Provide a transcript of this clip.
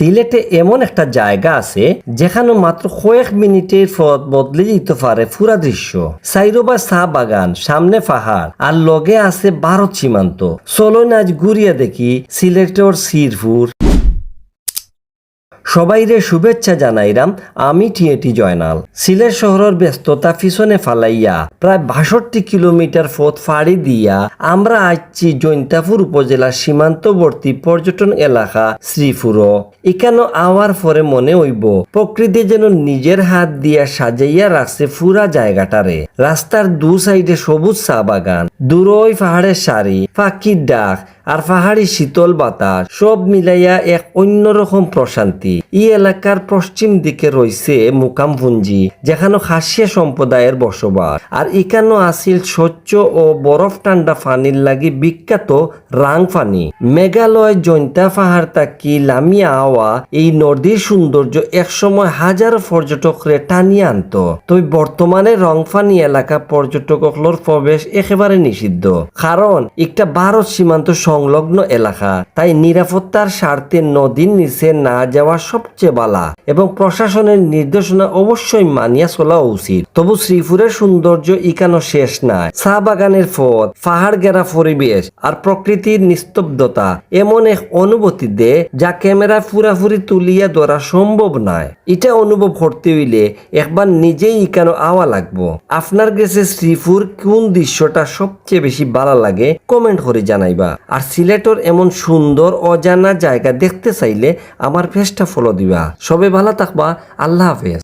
সিলেটে এমন একটা জায়গা আছে যেখানে মাত্র কয়েক মিনিটের পথ বদলে যেতে পারে পুরা দৃশ্য। সাইরোবা চা বাগান, সামনে পাহাড় আর লগে আছে ভারত সীমান্ত। চলো আজ ঘুরিয়ে দেখি সিলেটের শ্রীপুর। সবাইরে শুভেচ্ছা জানাইরাম, আমি টিএটি জয়নাল। সিলেট শহরের ব্যস্ততা পিছনে ফালাইয়া প্রায় ৬২ কিলোমিটার পথ ফাড়ি দিয়া আমরা আসছি জৈন্তাপুর উপজেলার সীমান্তবর্তী পর্যটন এলাকা শ্রীপুর। এখানে আওয়ার পরে মনে হইব প্রকৃতি যেন নিজের হাত দিয়া সাজাইয়া রাখছে পুরা জায়গাটারে। রাস্তার দু সাইডে সবুজ চা বাগান, দূরই পাহাড়ের সারি, পাখির ডাক আর পাহাড়ি শীতল বাতাস সব মিলাইয়া এক অন্যরকম প্রশান্তি। এই এলাকার পশ্চিম দিকে রয়েছে মুকামপুঞ্জি, যেখানে খাসিয়া সম্প্রদায়ের বসবাস। আর এখানে আছিল স্বচ্ছ ও বরফ ঠান্ডা পানির লাগি বিখ্যাত রাং পানি। মেঘালয় জৈন্তা পাহাড় তাকি লামিয়া আওয়া এই নদীর সৌন্দর্য একসময় হাজারো পর্যটকরে টানিয়ে আনত। তবে বর্তমানে রংফানি এলাকা পর্যটকগুলোর প্রবেশ একেবারে নিষিদ্ধ, কারণ একটা ভারত সীমান্ত সংলগ্ন এলাকা। তাই নিরাপত্তার স্বার্থে নদীর নিচে না যাওয়া সবচেয়ে বালা এবং প্রশাসনের নির্দেশনা অবশ্যই মানিয়া চলা উচিত। তবু শ্রীপুরের সৌন্দর্য ইকানো শেষ নাই। চা বাগানের পথ, পাহাড় ঘেরা পরিবেশ আর প্রকৃতির নিস্তব্ধতা এমন এক অনুভূতি দে যা ক্যামেরা পুরাপুরি তুলিয়া ধরা সম্ভব নয়। এটা অনুভব করতে হইলে একবার নিজেই ইকানো আওয়া লাগবো। আপনার কাছে শ্রীপুর কোন দৃশ্যটা সবচেয়ে বেশি ভালো লাগে কমেন্ট করে জানাইবা। আর সিলেটের এমন সুন্দর অজানা জায়গা দেখতে চাইলে আমার পেজটা ফলো দিবা। সবে ভালো থাকবা। আল্লাহ হাফেজ।